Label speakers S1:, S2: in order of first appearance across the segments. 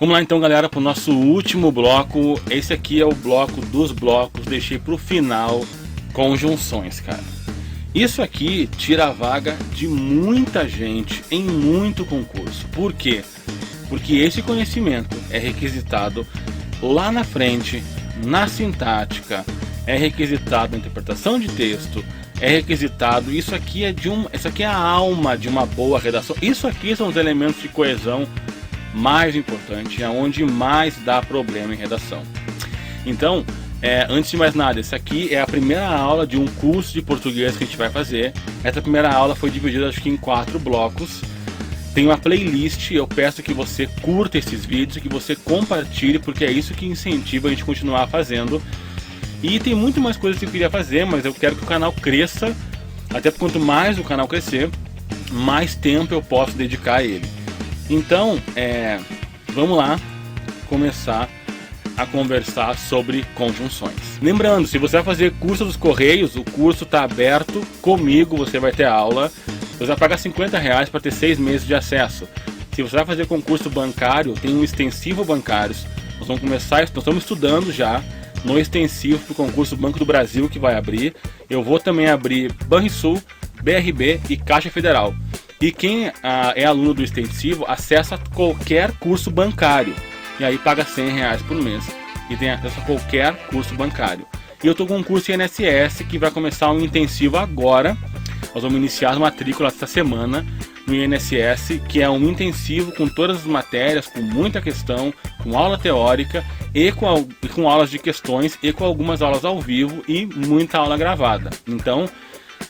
S1: Vamos lá então, galera, para o nosso último bloco. Esse aqui é o bloco dos blocos, deixei para o final, conjunções, cara. Isso aqui tira a vaga de muita gente em muito concurso. Por quê? Porque esse conhecimento é requisitado lá na frente, na sintática, é requisitado na interpretação de texto, é requisitado. Isso aqui é a alma de uma boa redação. Isso aqui são os elementos de coesão mais importante, é onde mais dá problema em redação. Então, antes de mais nada, essa aqui é a primeira aula de um curso de português que a gente vai fazer. Essa primeira aula foi dividida acho que em 4 blocos. Tem uma playlist, eu peço que você curta esses vídeos, que você compartilhe, porque é isso que incentiva a gente continuar fazendo. E tem muito mais coisas que eu queria fazer, mas eu quero que o canal cresça, até porque quanto mais o canal crescer, mais tempo eu posso dedicar a ele. Então, vamos lá começar a conversar sobre conjunções. Lembrando, se você vai fazer curso dos Correios, o curso está aberto comigo, você vai ter aula. Você vai pagar R$50 para ter 6 meses de acesso. Se você vai fazer concurso bancário, tem um extensivo bancários. Nós estamos estudando já no extensivo para o concurso Banco do Brasil que vai abrir. Eu vou também abrir Banrisul, BRB e Caixa Federal. E quem é aluno do extensivo acessa qualquer curso bancário. E aí paga R$100 por mês e tem acesso a qualquer curso bancário. E eu estou com um curso INSS que vai começar um intensivo agora. Nós vamos iniciar a matrícula esta semana no INSS, que é um intensivo com todas as matérias, com muita questão, com aula teórica e com aulas de questões e com algumas aulas ao vivo e muita aula gravada. Então,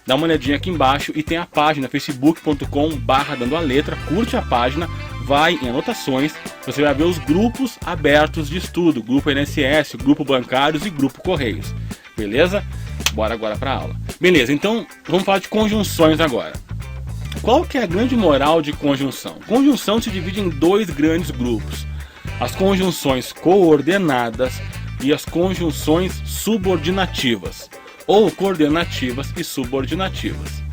S1: dá uma olhadinha aqui embaixo e tem a página facebook.com/dandoaletra, curte a página, vai em anotações, você vai ver os grupos abertos de estudo, grupo INSS, grupo bancários e grupo Correios, beleza? Bora agora para a aula. Beleza, então vamos falar de conjunções agora. Qual que é a grande moral de conjunção? Conjunção se divide em 2 grandes grupos: as conjunções coordenadas e as conjunções subordinativas, ou coordenativas e subordinativas.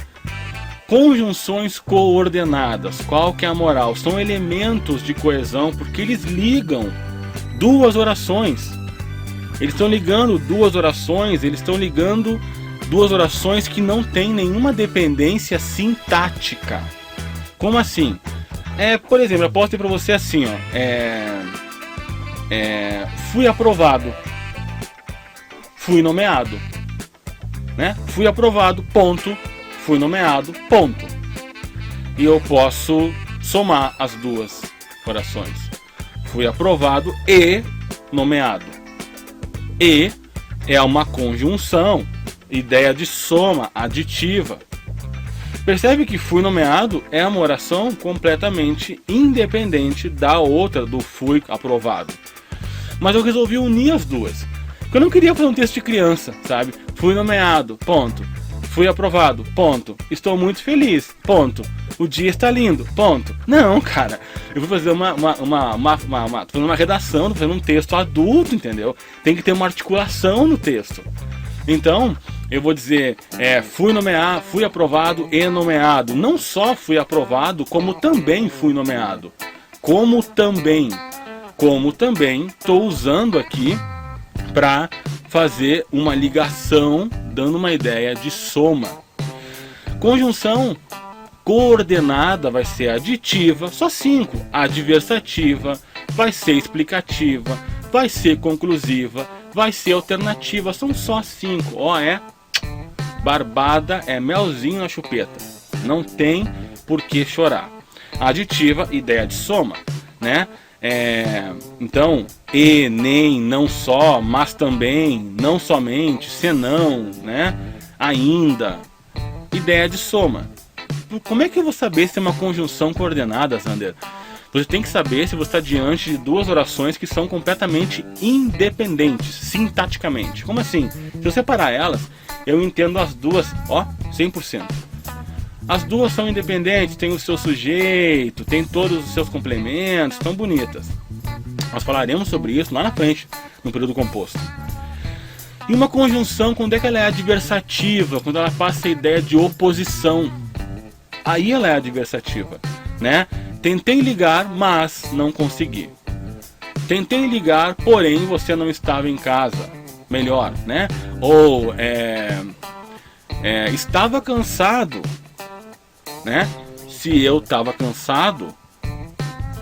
S1: Conjunções coordenadas, qual que é a moral? São elementos de coesão porque eles ligam 2 orações. Eles estão ligando 2 orações, que não tem nenhuma dependência sintática. Como assim? Por exemplo, eu posso ter para você assim, ó, fui aprovado, fui nomeado, né? Fui aprovado, ponto, fui nomeado, ponto. E eu posso somar as 2 orações. Fui aprovado e nomeado. E é uma conjunção, ideia de soma aditiva. Percebe que fui nomeado é uma oração completamente independente da outra, do fui aprovado. Mas eu resolvi unir as 2. Porque eu não queria fazer um texto de criança, sabe? Fui nomeado, ponto. Fui aprovado, ponto. Estou muito feliz, ponto. O dia está lindo, ponto. Não, cara. Eu vou fazer uma redação, tô fazendo um texto adulto, entendeu? Tem que ter uma articulação no texto. Então, eu vou dizer, fui aprovado e nomeado. Não só fui aprovado, como também fui nomeado. Como também estou usando aqui para fazer uma ligação, dando uma ideia de soma. Conjunção coordenada vai ser aditiva, só 5. Adversativa, vai ser explicativa, vai ser conclusiva, vai ser alternativa, são só 5. Barbada, melzinho na chupeta. Não tem por que chorar. Aditiva, ideia de soma, né? Então, e, nem, não só, mas também, não somente, senão, né? Ainda. Ideia de soma. Como é que eu vou saber se é uma conjunção coordenada, Zander? Você tem que saber se você está diante de 2 orações que são completamente independentes, sintaticamente. Como assim? Se eu separar elas, eu entendo as 2, 100%. As 2 são independentes, tem o seu sujeito, tem todos os seus complementos, estão bonitas. Nós falaremos sobre isso lá na frente, no período composto. E uma conjunção, quando é que ela é adversativa? Quando ela passa a ideia de oposição. Aí ela é adversativa, né? Tentei ligar, mas não consegui. tentei ligar, porém você não estava em casa. Melhor, né? Ou estava cansado, né? Se eu estava cansado,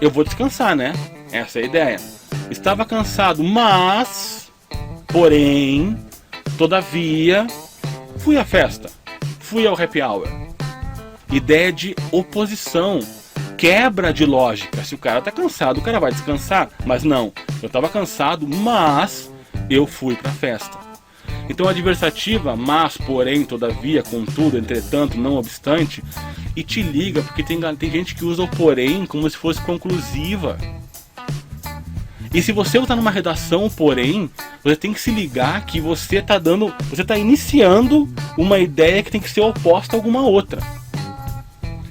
S1: eu vou descansar, né? Essa é a ideia. Estava cansado, mas, porém, todavia, fui à festa, fui ao happy hour. Ideia de oposição, quebra de lógica. Se o cara tá cansado, o cara vai descansar. Mas não, eu estava cansado, mas eu fui pra festa. Então a adversativa, mas, porém, todavia, contudo, entretanto, não obstante, e te liga, porque tem gente que usa o porém como se fosse conclusiva. E se você está numa redação, porém, você tem que se ligar que você está iniciando uma ideia que tem que ser oposta a alguma outra.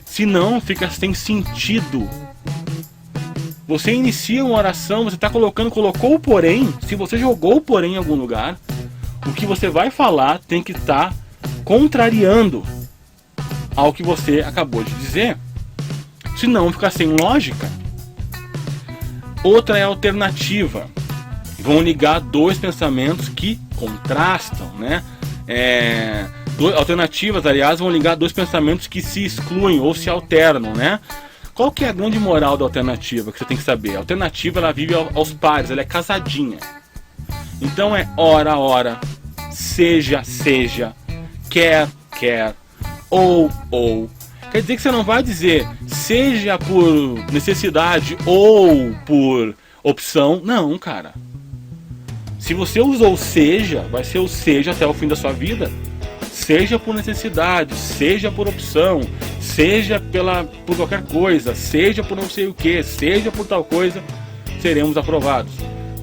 S1: Senão fica sem sentido. Você inicia uma oração, você está colocou o porém. Se você jogou o porém em algum lugar, o que você vai falar tem que estar contrariando ao que você acabou de dizer. Senão fica sem lógica. Outra é a alternativa. Vão ligar dois pensamentos que contrastam, né? Alternativas, aliás, vão ligar dois pensamentos que se excluem ou se alternam, né? Qual que é a grande moral da alternativa que você tem que saber? A alternativa, ela vive aos pares, ela é casadinha. Então é ora, ora, seja, seja, quer, ou. Quer dizer que você não vai dizer seja por necessidade ou por opção. Não, cara. Se você usou seja, vai ser o seja até o fim da sua vida. Seja por necessidade, seja por opção, seja por qualquer coisa, seja por não sei o que, seja por tal coisa, seremos aprovados,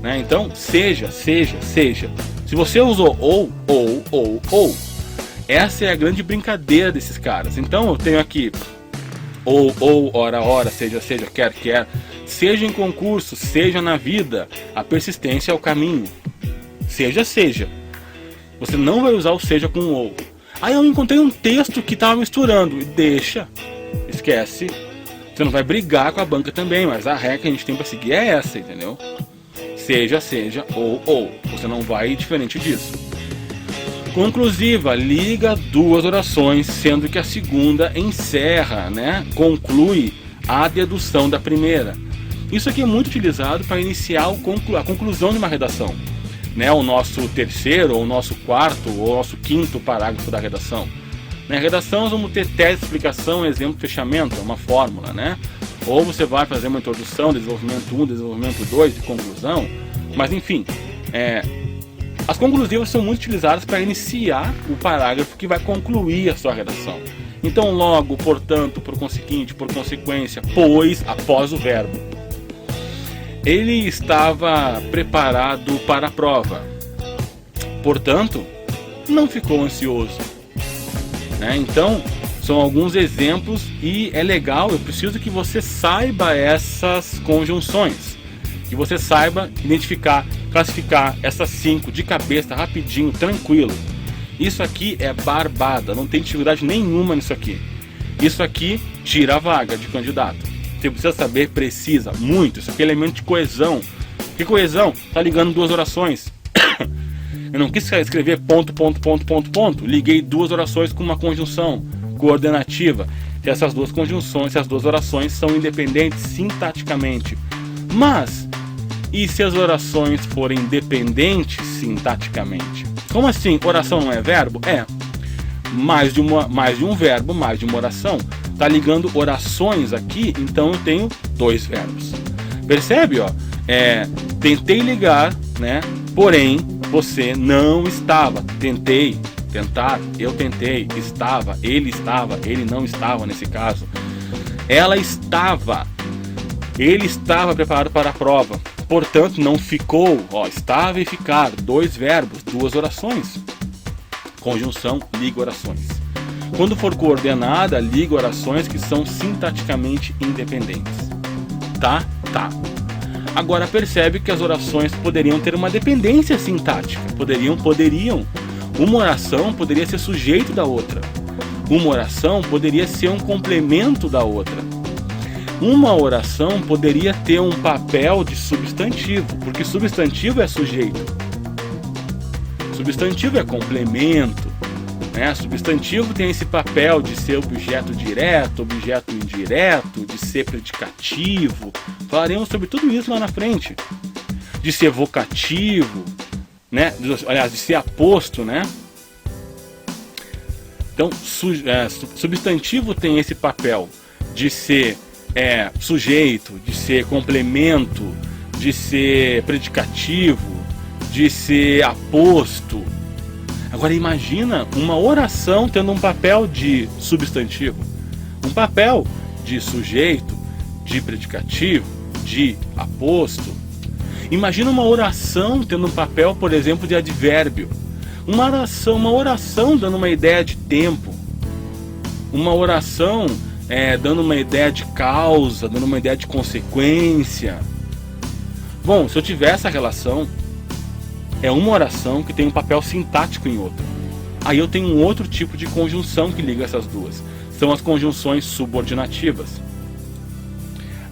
S1: né? Então, seja. Se você usou ou, essa é a grande brincadeira desses caras. Então, eu tenho aqui ou, ora, seja, quer, seja em concurso, seja na vida, a persistência é o caminho. Seja. Você não vai usar o seja com o ou. Aí eu encontrei um texto que estava misturando. Deixa. Esquece. Você não vai brigar com a banca também, mas a regra que a gente tem para seguir é essa, entendeu? Seja, ou. Você não vai ir diferente disso. Conclusiva, liga duas orações, sendo que a segunda encerra, né? Conclui a dedução da primeira. Isso aqui é muito utilizado para iniciar a conclusão de uma redação. Né, o nosso terceiro, ou o nosso quarto, ou o nosso quinto parágrafo da redação. Na redação nós vamos ter tese, explicação, exemplo, fechamento, uma fórmula, né? Ou você vai fazer uma introdução, desenvolvimento 1, desenvolvimento 2 e conclusão. Mas enfim, as conclusivas são muito utilizadas para iniciar o parágrafo que vai concluir a sua redação. Então logo, portanto, por conseguinte, por consequência, pois, após o verbo. Ele estava preparado para a prova, portanto, não ficou ansioso, né? Então, são alguns exemplos e é legal, eu preciso que você saiba essas conjunções, que você saiba identificar, classificar essas 5 de cabeça, rapidinho, tranquilo. Isso aqui é barbada, não tem dificuldade nenhuma nisso aqui. Isso aqui tira a vaga de candidato. Você precisa saber, precisa, muito. Isso aqui é elemento de coesão. Que coesão? Tá ligando duas orações. Eu não quis escrever ponto. Liguei duas orações com uma conjunção coordenativa. Se essas duas conjunções, se as duas orações são independentes sintaticamente. Mas, e se as orações forem dependentes sintaticamente? Como assim? Oração não é verbo? É. Mais de um verbo, mais de uma oração. Tá ligando orações aqui, então eu tenho dois verbos. Percebe, ó? Tentei ligar, né? Porém, você não estava. Tentar, eu tentei, estava, ele não estava nesse caso. Ela estava, ele estava preparado para a prova. Portanto, não ficou, ó, estava e ficar, dois verbos, duas orações. Conjunção, liga orações. Quando for coordenada, liga orações que são sintaticamente independentes. Tá? Agora percebe que as orações poderiam ter uma dependência sintática. Poderiam. Uma oração poderia ser sujeito da outra. Uma oração poderia ser um complemento da outra. Uma oração poderia ter um papel de substantivo, porque substantivo é sujeito, substantivo é complemento, né? Substantivo tem esse papel de ser objeto direto, objeto indireto, de ser predicativo. Falaremos sobre tudo isso lá na frente. De ser vocativo, né? Aliás, de ser aposto, né? Então, substantivo tem esse papel de ser sujeito, de ser complemento, de ser predicativo, de ser aposto. Agora imagina uma oração tendo um papel de substantivo, um papel de sujeito, de predicativo, de aposto. Imagina uma oração tendo um papel, por exemplo, de advérbio. Uma oração dando uma ideia de tempo. Uma oração dando uma ideia de causa, dando uma ideia de consequência. Bom, se eu tiver essa relação, é uma oração que tem um papel sintático em outra. Aí eu tenho um outro tipo de conjunção que liga essas duas. São as conjunções subordinativas.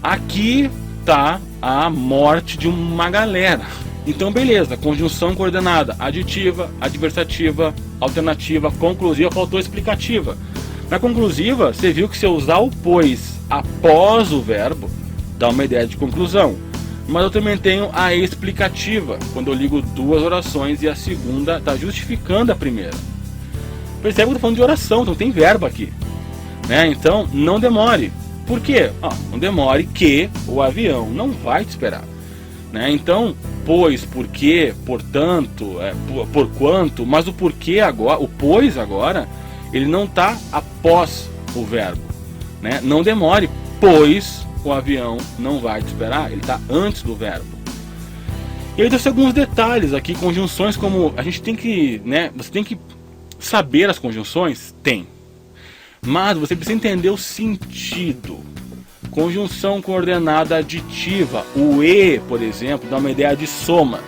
S1: Aqui está a morte de uma galera. Então beleza, conjunção coordenada, aditiva, adversativa, alternativa, conclusiva, faltou explicativa. Na conclusiva, você viu que se eu usar o pois após o verbo, dá uma ideia de conclusão. Mas eu também tenho a explicativa, quando eu ligo duas orações e a segunda está justificando a primeira. Percebe que eu estou falando de oração, então tem verbo aqui, né? Então não demore. Por quê? Não demore que o avião não vai te esperar, né? Então, pois, porque, portanto, por quanto, mas o porquê agora, o pois agora, ele não está após o verbo, né? Não demore, pois o avião não vai te esperar, ele está antes do verbo. E aí tem alguns detalhes aqui, conjunções como a gente tem que, né? Você tem que saber as conjunções? Tem. Mas você precisa entender o sentido. Conjunção coordenada aditiva, o e, por exemplo, dá uma ideia de soma.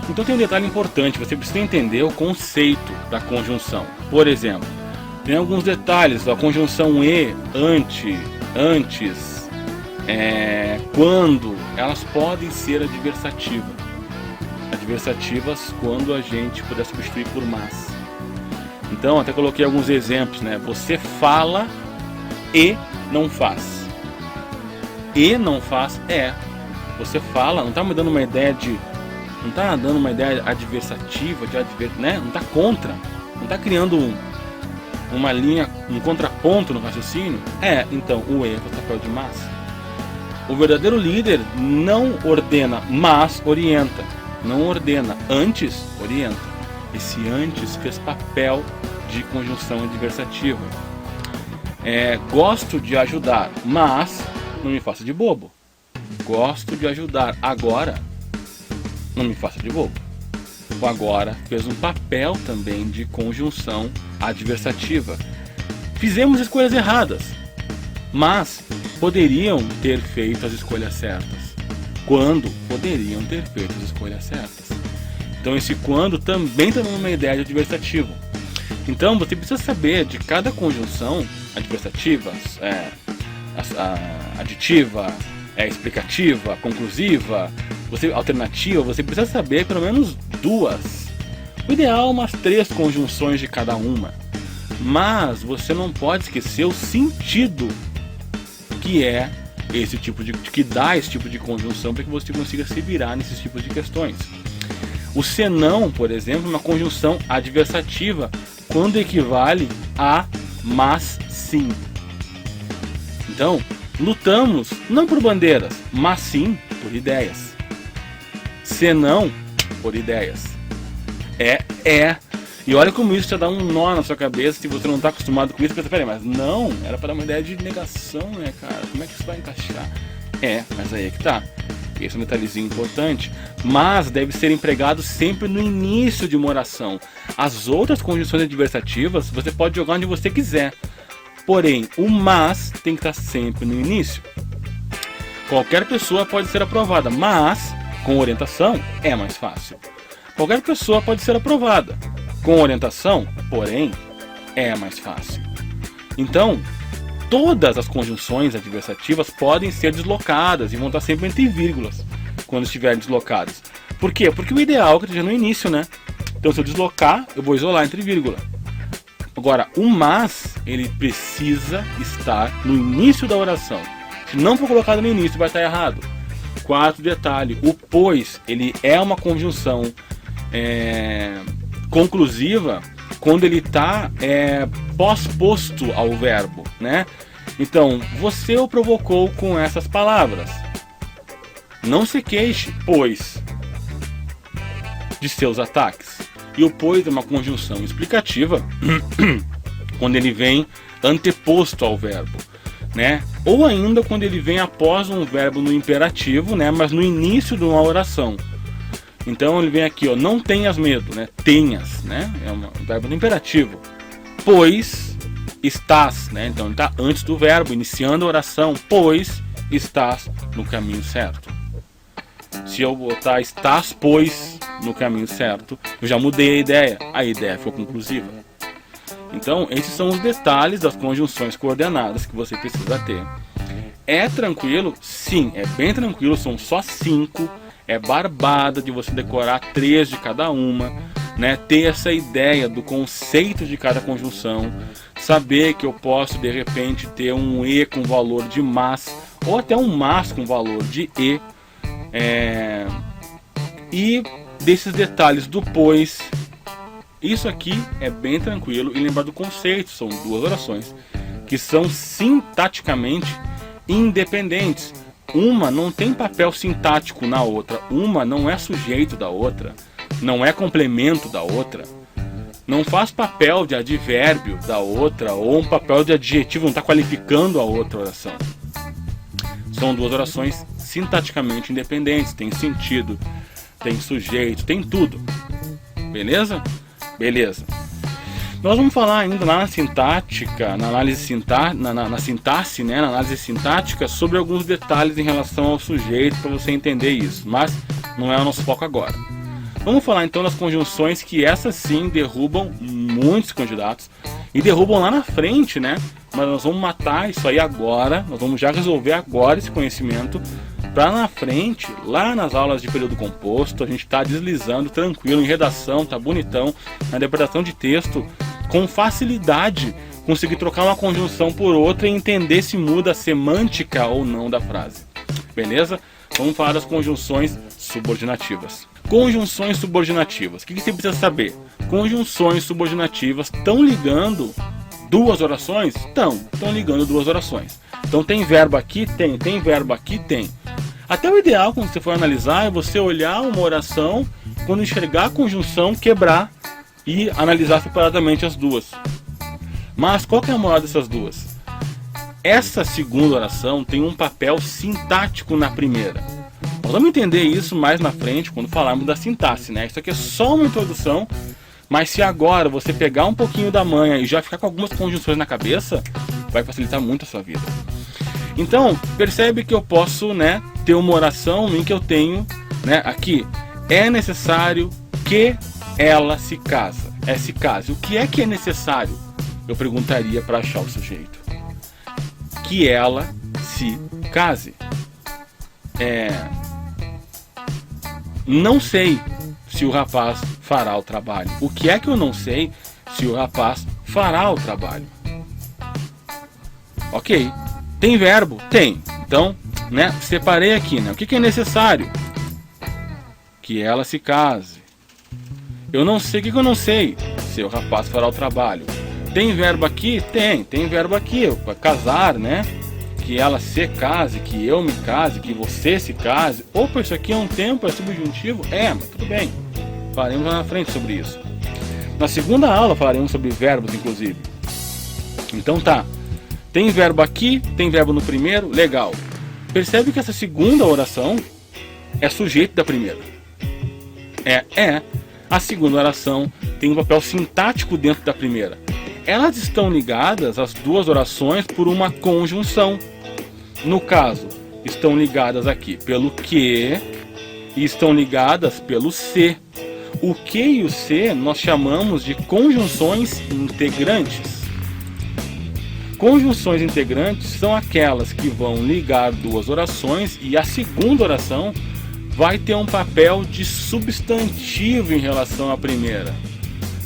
S1: Então tem um detalhe importante, você precisa entender o conceito da conjunção. Por exemplo, tem alguns detalhes, a conjunção e, antes, quando, elas podem ser adversativas. Adversativas quando a gente puder substituir por mas. Então até coloquei alguns exemplos, né? Você fala e não faz. E não faz você fala, não está me dando uma ideia de, não está dando uma ideia adversativa, né? Não está contra, não está criando uma linha, um contraponto no raciocínio. Então o e é o papel de mas. O verdadeiro líder não ordena, mas orienta. Não ordena, antes orienta. Esse antes fez papel de conjunção adversativa. Gosto de ajudar, mas não me faça de bobo. Gosto de ajudar, agora não me faça de bobo. O agora fez um papel também de conjunção adversativa. Fizemos escolhas erradas, mas poderiam ter feito as escolhas certas. Quando poderiam ter feito as escolhas certas. Então esse quando também está dando uma ideia de adversativo. Então você precisa saber de cada conjunção adversativa, aditiva, explicativa, conclusiva, alternativa, você precisa saber pelo menos duas. O ideal umas 3 conjunções de cada uma. Mas você não pode esquecer o sentido que é esse tipo que dá esse tipo de conjunção para que você consiga se virar nesses tipos de questões. O senão, por exemplo, é uma conjunção adversativa quando equivale a mas sim. Então, lutamos não por bandeiras, mas sim por ideias. Senão, por ideias. E olha como isso já dá um nó na sua cabeça se você não está acostumado com isso. Pensa, peraí, mas não, era para dar uma ideia de negação, né, cara? Como é que isso vai encaixar? Mas aí é que tá. Esse é um detalhezinho importante. Mas deve ser empregado sempre no início de uma oração. As outras conjunções adversativas você pode jogar onde você quiser. Porém, o mas tem que estar sempre no início. Qualquer pessoa pode ser aprovada, mas com orientação é mais fácil. Qualquer pessoa pode ser aprovada. Com orientação, porém, é mais fácil. Então, todas as conjunções adversativas podem ser deslocadas e vão estar sempre entre vírgulas quando estiverem deslocadas. Por quê? Porque o ideal é que esteja no início, né? Então se eu deslocar, eu vou isolar entre vírgula. Agora, o mas, ele precisa estar no início da oração. Se não for colocado no início, vai estar errado. Quarto detalhe, o pois, ele é uma conjunção conclusiva quando ele está pós-posto ao verbo, né? Então, você o provocou com essas palavras. Não se queixe, pois, de seus ataques. E o pois é uma conjunção explicativa quando ele vem anteposto ao verbo, né? Ou ainda quando ele vem após um verbo no imperativo, né? Mas no início de uma oração. Então ele vem aqui, ó, não tenhas medo, né? Tenhas, né? É um verbo no imperativo. Pois estás, né? Então ele está antes do verbo, iniciando a oração. Pois estás no caminho certo. Se eu botar estás, pois, no caminho certo, eu já mudei a ideia ficou conclusiva. Então, esses são os detalhes das conjunções coordenadas que você precisa ter. É tranquilo? Sim, é bem tranquilo, são só 5. É barbada de você decorar 3 de cada uma, né? Ter essa ideia do conceito de cada conjunção, saber que eu posso de repente ter um e com valor de mas, ou até um mas com valor de e. E desses detalhes do pois, isso aqui é bem tranquilo. E lembrar do conceito, são 2 orações que são sintaticamente independentes. Uma não tem papel sintático na outra, uma não é sujeito da outra, não é complemento da outra, não faz papel de advérbio da outra, ou um papel de adjetivo, não está qualificando a outra oração. São 2 orações sintaticamente independentes, tem sentido, tem sujeito, tem tudo. Beleza? Beleza. Nós vamos falar ainda lá na sintática, na análise na sintaxe, né, na análise sintática, sobre alguns detalhes em relação ao sujeito, para você entender isso, mas não é o nosso foco agora. Vamos falar então das conjunções que essas sim derrubam muitos candidatos e derrubam lá na frente, né? Mas nós vamos matar isso aí agora, nós vamos já resolver agora esse conhecimento, para na frente, lá nas aulas de período composto, a gente está deslizando tranquilo em redação, tá bonitão, na interpretação de texto, com facilidade, conseguir trocar uma conjunção por outra e entender se muda a semântica ou não da frase. Beleza? Vamos falar das conjunções subordinativas. Conjunções subordinativas. O que você precisa saber? Conjunções subordinativas estão ligando 2 orações? Estão ligando 2 orações. Então tem verbo aqui? Tem verbo aqui? Tem. Até o ideal, quando você for analisar, é você olhar uma oração, quando enxergar a conjunção, quebrar e analisar separadamente as 2. Mas qual que é a moral dessas 2? Essa segunda oração tem um papel sintático na primeira. Nós vamos entender isso mais na frente, quando falarmos da sintaxe, né? Isso aqui é só uma introdução, mas se agora você pegar um pouquinho da manha e já ficar com algumas conjunções na cabeça, vai facilitar muito a sua vida. Então, percebe que eu posso, né, ter uma oração em que eu tenho, né, aqui, é necessário que ela se casa. Se case. O que é necessário? Eu perguntaria para achar o sujeito. Que ela se case. Não sei se o rapaz fará o trabalho. O que é que eu não sei se o rapaz fará o trabalho? Ok. Tem verbo? Tem. Então, né, separei aqui, né? O que é necessário? Que ela se case. Eu não sei, o que eu não sei? Se o rapaz fará o trabalho. Tem verbo aqui? Tem verbo aqui, para casar, né? Que ela se case, que eu me case, que você se case. Opa, isso aqui é um tempo, é subjuntivo? Mas tudo bem. Falaremos lá na frente sobre isso. Na segunda aula falaremos sobre verbos, inclusive. Então tá. Tem verbo aqui, tem verbo no primeiro, legal. Percebe que essa segunda oração é sujeito da primeira. A segunda oração tem um papel sintático dentro da primeira. Elas estão ligadas, as 2 orações, por uma conjunção. No caso, estão ligadas aqui pelo que e estão ligadas pelo se. O que e o se nós chamamos de conjunções integrantes. Conjunções integrantes são aquelas que vão ligar duas orações e a segunda oração vai ter um papel de substantivo em relação à primeira,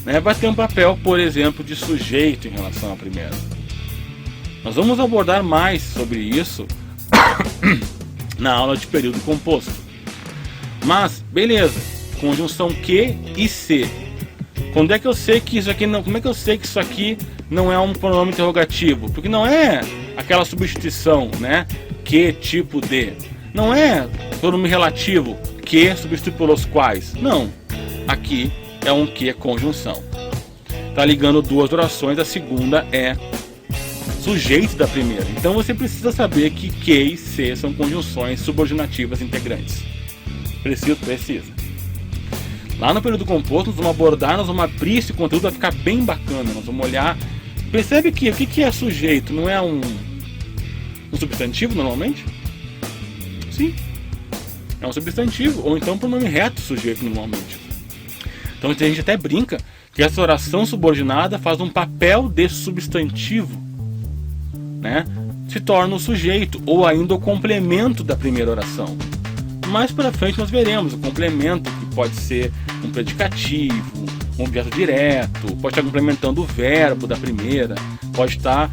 S1: né? Vai ter um papel, por exemplo, de sujeito em relação à primeira. Nós vamos abordar mais sobre isso na aula de período composto. Mas, beleza, conjunção que e se. Quando é que eu sei que isso aqui não... Como é que eu sei que isso aqui não é um pronome interrogativo? Porque não é aquela substituição, né? Que tipo de. Não é pronome relativo, que substitui pelos quais. Não. Aqui é um que conjunção. Tá ligando duas orações, a segunda é sujeito da primeira. Então você precisa saber que e se são conjunções subordinativas integrantes. Precisa. Lá no período composto nós vamos abordar, nós vamos abrir esse conteúdo, vai ficar bem bacana. Nós vamos olhar. Percebe que o que é sujeito? Não é um substantivo normalmente? Sim. É um substantivo, ou então pronome reto sujeito normalmente. Então a gente até brinca que essa oração subordinada faz um papel de substantivo, né? Se torna o sujeito, ou ainda o complemento da primeira oração. Mais para frente nós veremos o complemento, que pode ser um predicativo, um objeto direto, pode estar complementando o verbo da primeira, pode estar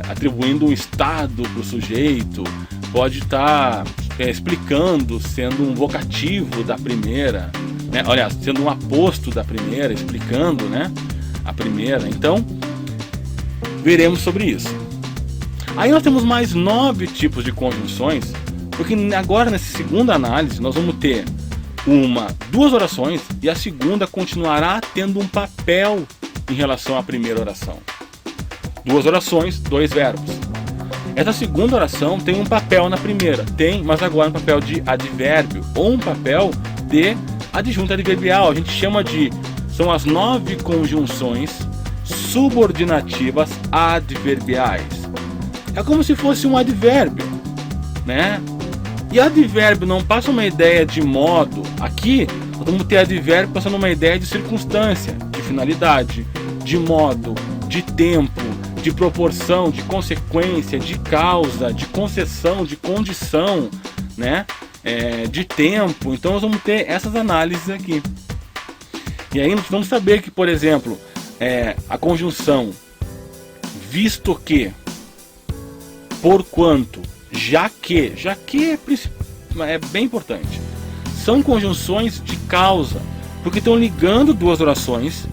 S1: atribuindo um estado para o sujeito, pode estar explicando, sendo um vocativo da primeira, né? Olha, sendo um aposto da primeira, explicando, né, a primeira. Então, veremos sobre isso. Aí nós temos mais 9 tipos de conjunções, porque agora nessa segunda análise nós vamos ter duas orações e a segunda continuará tendo um papel em relação à primeira oração. Duas orações, dois verbos. Essa segunda oração tem um papel na primeira, mas agora um papel de advérbio ou um papel de adjunto adverbial. A gente chama são as 9 conjunções subordinativas adverbiais. É como se fosse um advérbio, né? E advérbio não passa uma ideia de modo. Aqui nós vamos ter advérbio passando uma ideia de circunstância, de finalidade, de modo, de tempo, de proporção, de consequência, de causa, de concessão, de condição, né? De tempo. Então nós vamos ter essas análises aqui. E aí nós vamos saber que, por exemplo, a conjunção visto que, porquanto, já que é bem importante. São conjunções de causa, porque estão ligando duas orações,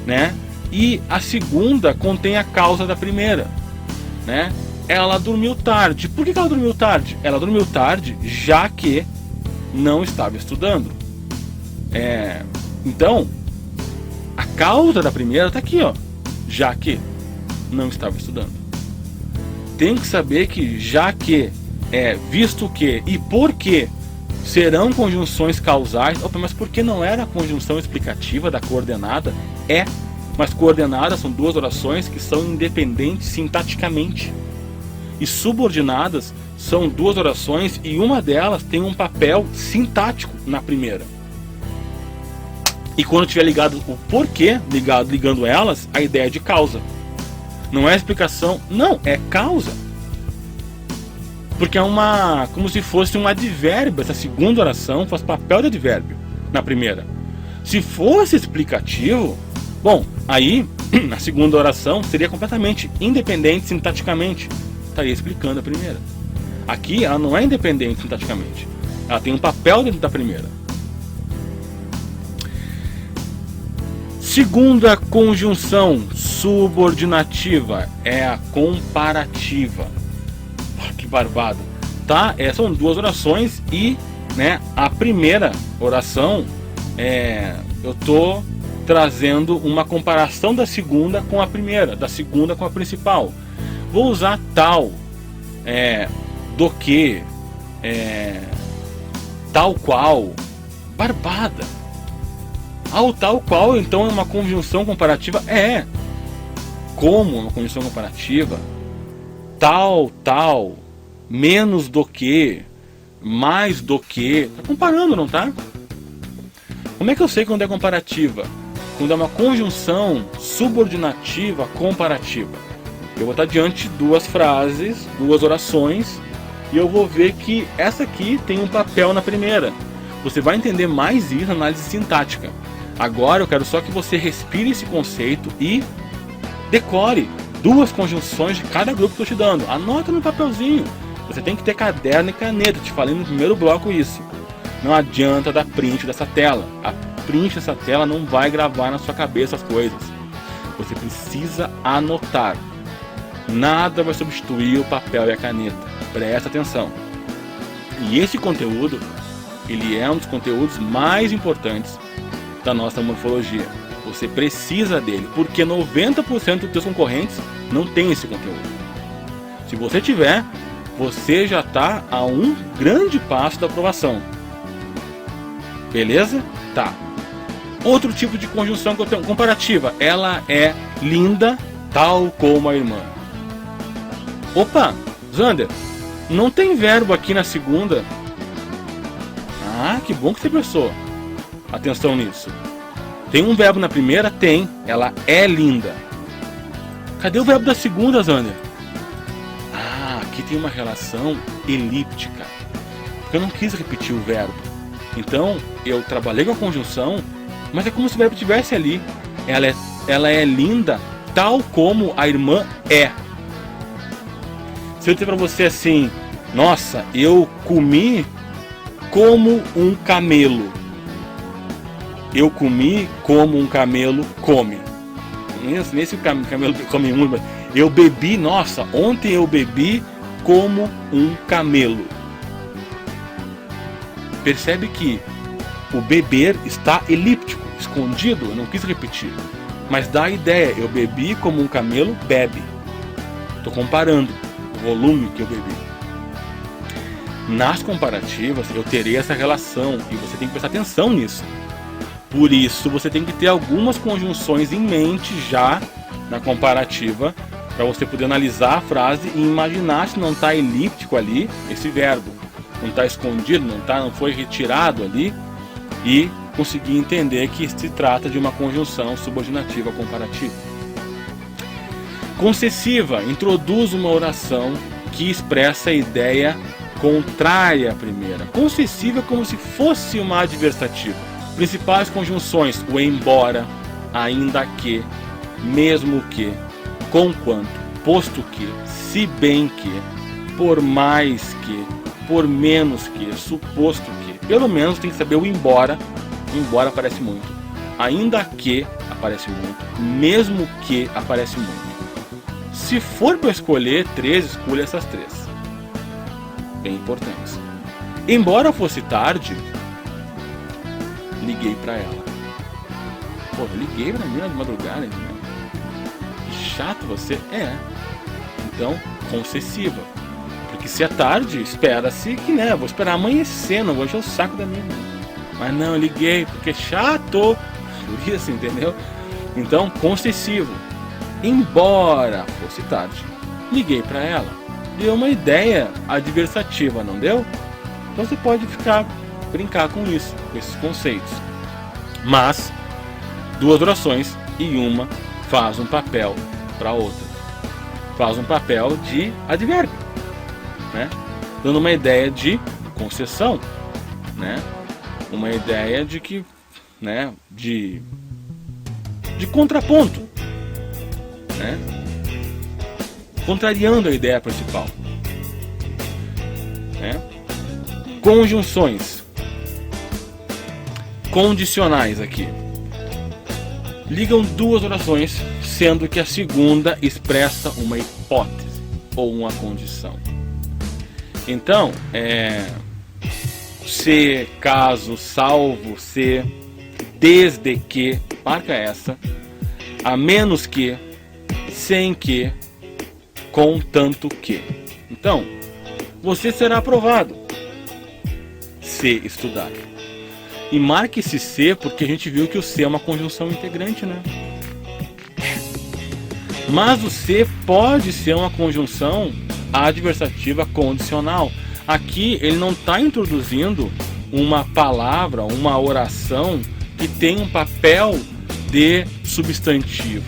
S1: né? E a segunda contém a causa da primeira, né? Ela dormiu tarde. Por que ela dormiu tarde? Ela dormiu tarde já que não estava estudando. Então, a causa da primeira está aqui, ó. Já que não estava estudando. Tem que saber que já que, visto que e porque serão conjunções causais. Opa, mas por que não era a conjunção explicativa da coordenada? Mas coordenadas são duas orações que são independentes sintaticamente. E subordinadas são duas orações e uma delas tem um papel sintático na primeira. E quando tiver ligado o porquê, ligando elas, a ideia de causa. Não é explicação, não, é causa. Porque é como se fosse um advérbio. Essa segunda oração faz papel de advérbio na primeira. Se fosse explicativo, bom, aí a segunda oração seria completamente independente sintaticamente. Estaria explicando a primeira. Aqui ela não é independente sintaticamente. Ela tem um papel dentro da primeira. Segunda conjunção subordinativa é a comparativa. Que barbado, tá? São duas orações e, né, a primeira oração eu tô trazendo uma comparação da segunda com a primeira, da segunda com a principal. Vou usar tal, do que, tal qual, barbada. O tal qual então é uma conjunção comparativa? Como uma conjunção comparativa? Tal, menos do que, mais do que. Tá comparando, não tá? Como é que eu sei quando é comparativa? Quando é uma conjunção subordinativa comparativa. Eu vou estar diante de duas frases, duas orações, e eu vou ver que essa aqui tem um papel na primeira. Você vai entender mais isso na análise sintática. Agora eu quero só que você respire esse conceito e decore duas conjunções de cada grupo que eu estou te dando. Anota no papelzinho. Você tem que ter caderno e caneta. Te falei no primeiro bloco isso. Não adianta dar print dessa tela. A print dessa tela não vai gravar na sua cabeça as coisas. Você precisa anotar. Nada vai substituir o papel e a caneta. Presta atenção. E esse conteúdo, ele é um dos conteúdos mais importantes da nossa morfologia. Você precisa dele, porque 90% dos seus concorrentes não tem esse conteúdo. Se você tiver, você já está a um grande passo da aprovação. Beleza? Tá. Outro tipo de conjunção que eu tenho, comparativa. Ela é linda, tal como a irmã. Opa, Zander, não tem verbo aqui na segunda. Ah, que bom que você prestou atenção nisso. Tem um verbo na primeira? Tem. Ela é linda. Cadê o verbo da segunda, Zander? Ah, aqui tem uma relação elíptica. Porque eu não quis repetir o verbo. Então, eu trabalhei com a conjunção, mas é como se o verbo estivesse ali. Ela é linda tal como a irmã é. Se eu disser pra você assim, nossa, eu comi como um camelo. Eu comi como um camelo come. Nesse camelo come muito. Eu bebi, nossa, ontem eu bebi como um camelo. Percebe que o beber está elíptico, escondido, eu não quis repetir. Mas dá a ideia, eu bebi como um camelo bebe. Estou comparando o volume que eu bebi. Nas comparativas eu terei essa relação e você tem que prestar atenção nisso. Por isso você tem que ter algumas conjunções em mente já na comparativa para você poder analisar a frase e imaginar se não está elíptico ali esse verbo, não está escondido, não foi retirado ali, e conseguir entender que se trata de uma conjunção subordinativa comparativa. Concessiva introduz uma oração que expressa a ideia contrária à primeira. Concessiva é como se fosse uma adversativa. Principais conjunções: o embora, ainda que, mesmo que, conquanto, posto que, se bem que, por mais que, por menos que, suposto que. Pelo menos tem que saber o embora. O embora aparece muito. Ainda que aparece muito. Mesmo que aparece muito. Se for para escolher três, escolha essas três. Bem importantes. Embora fosse tarde, liguei para ela. Pô, eu liguei pra mim de madrugada, né? Que chato você. É. Então, concessiva. Porque se é tarde, espera-se que, né? Vou esperar amanhecer, não vou encher o saco da minha mãe. Mas não, eu liguei, porque chato. Por isso, entendeu? Então, concessivo. Embora fosse tarde, liguei para ela. Deu uma ideia adversativa, não deu? Então você pode brincar com isso, com esses conceitos. Mas duas orações e uma faz um papel para a outra. Faz um papel de advérbio, né? Dando uma ideia de concessão, né? Uma ideia de que, né? De contraponto, né? Contrariando a ideia principal, né? Conjunções condicionais aqui ligam duas orações, sendo que a segunda expressa uma hipótese ou uma condição. Então, se, caso, salvo, se, desde que, marca essa, a menos que, sem que, contanto que. Então, você será aprovado se estudar. E marque esse se porque a gente viu que o se é uma conjunção integrante, né? Mas o se pode ser uma conjunção adversativa condicional. Aqui ele não está introduzindo uma palavra, uma oração que tem um papel de substantivo.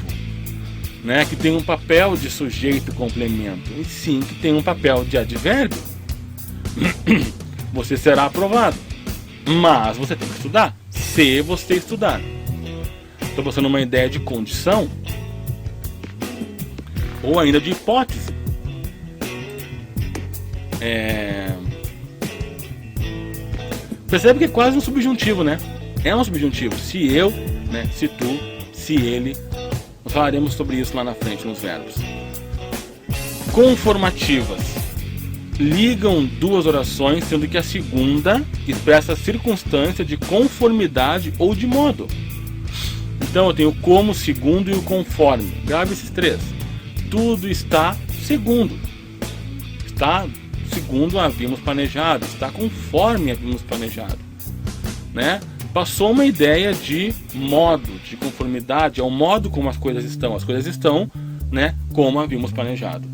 S1: né, que tem um papel de sujeito e complemento, e sim que tem um papel de advérbio. Você será aprovado, mas você tem que estudar, se você estudar. Estou passando uma ideia de condição, ou ainda de hipótese. Percebe que é quase um subjuntivo, né? É um subjuntivo. Se eu, né? Se tu, se ele. Nós falaremos sobre isso lá na frente nos verbos. Conformativas. Ligam duas orações, sendo que a segunda expressa a circunstância de conformidade ou de modo. Então eu tenho o como, segundo e o conforme. Grave esses três. Tudo está segundo. Está segundo havíamos planejado. Está conforme havíamos planejado, né? Passou uma ideia de modo, de conformidade, é o modo como as coisas estão. As coisas estão, né, como havíamos planejado.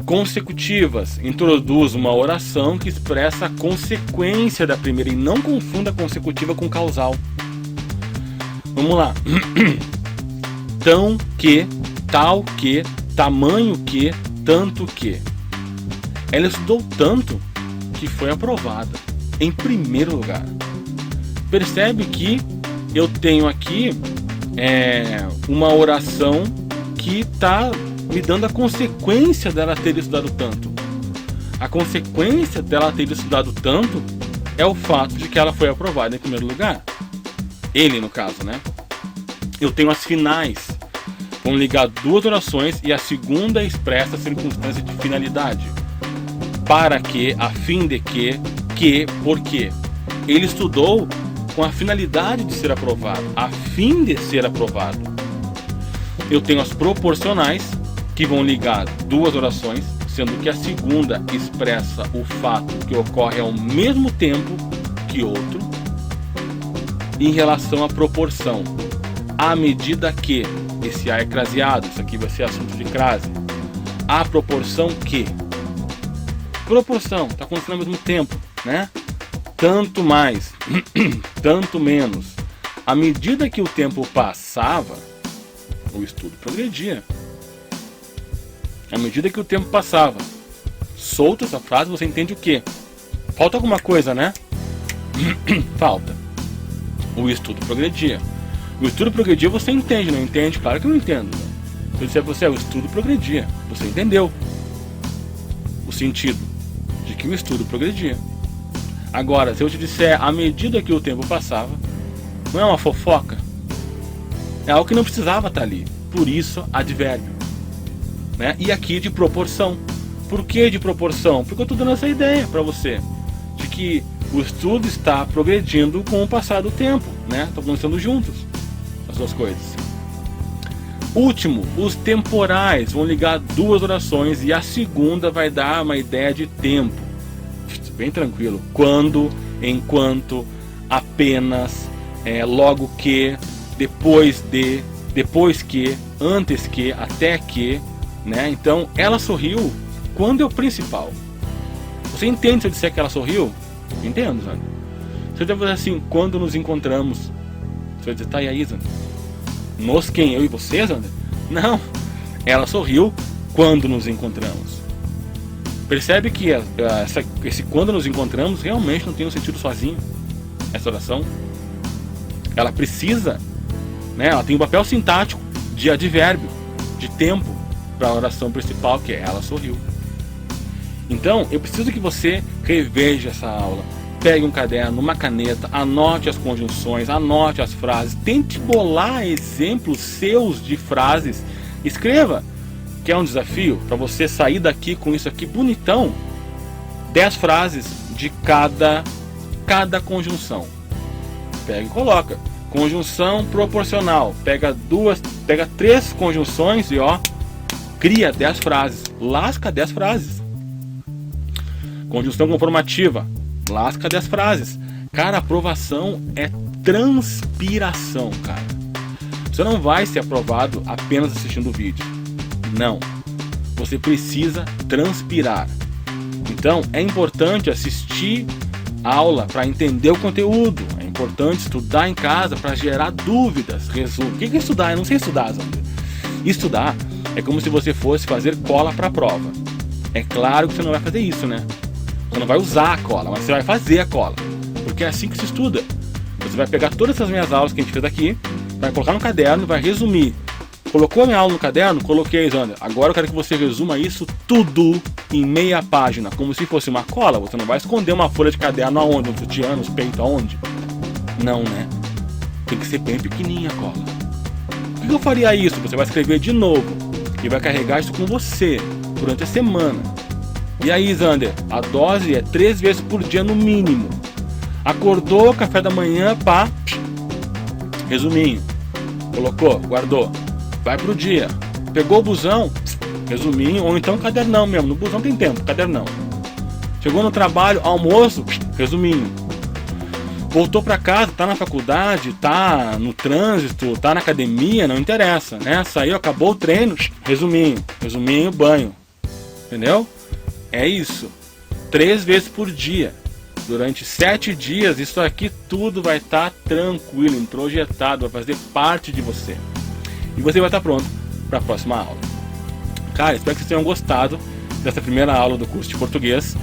S1: Consecutivas. Introduz uma oração que expressa a consequência da primeira e não confunda consecutiva com causal. Vamos lá. Tão que, tal que, tamanho que, tanto que. Ela estudou tanto que foi aprovada em primeiro lugar. Percebe que eu tenho aqui uma oração que está me dando a consequência dela ter estudado tanto. A consequência dela ter estudado tanto é o fato de que ela foi aprovada em primeiro lugar. Ele, no caso, né? Eu tenho as finais. Vão ligar duas orações e a segunda expressa a circunstância de finalidade. Para que, a fim de que, por quê. Ele estudou com a finalidade de ser aprovado, a fim de ser aprovado. Eu tenho as proporcionais, que vão ligar duas orações, sendo que a segunda expressa o fato que ocorre ao mesmo tempo que outro. Em relação à proporção, à medida que, esse A é craseado, isso aqui vai ser assunto de crase. A proporção que. Proporção, está acontecendo ao mesmo tempo, né? Tanto mais, tanto menos. À medida que o tempo passava, o estudo progredia. À medida que o tempo passava. Solta essa frase, você entende o quê? Falta alguma coisa, né? Falta. O estudo progredia. O estudo progredia, você entende, não entende? Claro que eu não entendo. Se eu disser pra você, o estudo progredia, você entendeu o sentido de que o estudo progredia. Agora, se eu te disser à medida que o tempo passava, não é uma fofoca? É algo que não precisava estar ali. Por isso, advérbio, né? E aqui de proporção. Por que de proporção? Porque eu estou dando essa ideia para você de que o estudo está progredindo com o passar do tempo, né? Estão acontecendo juntos as duas coisas. Último, os temporais vão ligar duas orações e a segunda vai dar uma ideia de tempo. Bem tranquilo. Quando, enquanto, apenas, logo que, depois de, depois que, antes que, até que, né? Então, ela sorriu quando é o principal. Você entende se eu disser que ela sorriu? Entendo, Zé. Se eu dizer assim, quando nos encontramos, você vai dizer, tá, e aí, Zé? Nós quem? Eu e você, Zé? Não. Ela sorriu quando nos encontramos. Percebe que esse quando nos encontramos realmente não tem um sentido sozinho. Essa oração, ela precisa, né? Ela tem um papel sintático de advérbio, de tempo, para a oração principal, que é ela sorriu. Então, eu preciso que você reveja essa aula. Pegue um caderno, uma caneta, anote as conjunções, anote as frases, tente bolar exemplos seus de frases, escreva. Que é um desafio para você sair daqui com isso aqui bonitão. 10 frases de cada conjunção. Pega e coloca. Conjunção proporcional. Pega 3 conjunções e cria 10 frases. Lasca 10 frases. Conjunção conformativa. Lasca 10 frases. Cara, aprovação é transpiração, cara. Você não vai ser aprovado apenas assistindo o vídeo. Não. Você precisa transpirar. Então, é importante assistir a aula para entender o conteúdo. É importante estudar em casa para gerar dúvidas. Resumo. O que é estudar? Eu não sei estudar, Zandra. Estudar é como se você fosse fazer cola para a prova. É claro que você não vai fazer isso, né? Você não vai usar a cola, mas você vai fazer a cola. Porque é assim que se estuda. Você vai pegar todas essas minhas aulas que a gente fez aqui, vai colocar no caderno, vai resumir. Colocou a minha aula no caderno? Coloquei, Zander. Agora eu quero que você resuma isso tudo em meia página, como se fosse uma cola. Você não vai esconder uma folha de caderno aonde? No sutiã, nos peitos, aonde? Não, né? Tem que ser bem pequenininha a cola. Por que eu faria isso? Você vai escrever de novo e vai carregar isso com você durante a semana. E aí, Zander, a dose é 3 vezes por dia no mínimo. Acordou, café da manhã, pá, resuminho. Colocou, guardou. Vai pro dia. Pegou o busão, resuminho, ou então cadernão mesmo. No busão tem tempo, cadernão. Chegou no trabalho, almoço, resuminho. Voltou pra casa, tá na faculdade, tá no trânsito, tá na academia, não interessa, né? Saiu, acabou o treino, resuminho. Resuminho, banho. Entendeu? É isso. 3 vezes por dia. Durante 7 dias, isso aqui tudo vai estar tranquilo, introjetado, vai fazer parte de você. E você vai estar pronto para a próxima aula. Cara, espero que vocês tenham gostado dessa primeira aula do curso de português.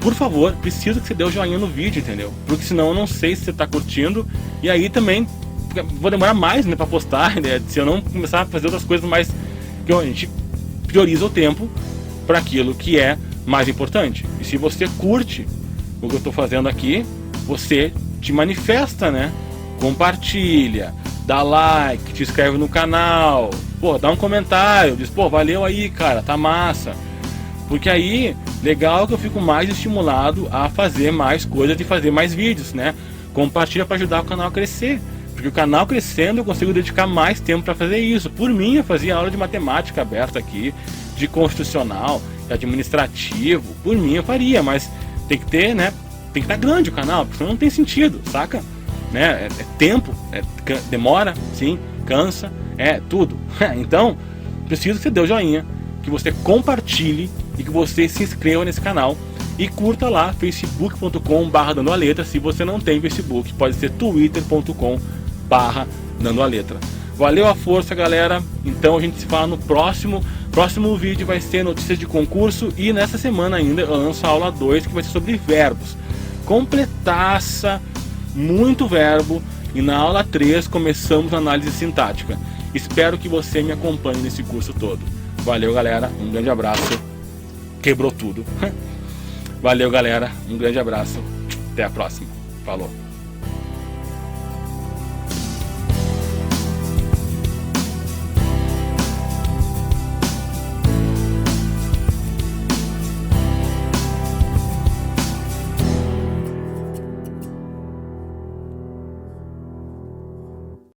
S1: Por favor, preciso que você dê o joinha no vídeo, entendeu? Porque senão eu não sei se você está curtindo. E aí também vou demorar mais, né, para postar, né? Se eu não começar a fazer outras coisas mais... que a gente prioriza o tempo para aquilo que é mais importante. E se você curte o que eu estou fazendo aqui, você te manifesta, né? Compartilha, dá like, te inscreve no canal, pô, dá um comentário, diz, pô, valeu aí, cara, tá massa. Porque aí, legal que eu fico mais estimulado a fazer mais coisas e fazer mais vídeos, né? Compartilha para ajudar o canal a crescer. Porque o canal crescendo eu consigo dedicar mais tempo para fazer isso. Por mim, eu fazia aula de matemática aberta aqui, de constitucional, de administrativo. Por mim eu faria, mas tem que ter, né? Tem que estar grande o canal, porque senão não tem sentido, saca? Né? É tempo, demora, sim, cansa, é tudo. Então, preciso que você dê o joinha, que você compartilhe e que você se inscreva nesse canal e curta lá facebook.com/dandoaletra. Se você não tem Facebook, pode ser twitter.com/dandoaletra. Valeu a força, galera. Então a gente se fala no próximo vídeo, vai ser notícias de concurso, e nessa semana ainda eu lanço a aula 2, que vai ser sobre verbos. Completaça, muito verbo, e na aula 3 começamos a análise sintática. Espero que você me acompanhe nesse curso todo. Valeu, galera, um grande abraço. Quebrou tudo. Valeu, galera, um grande abraço. Até a próxima. Falou.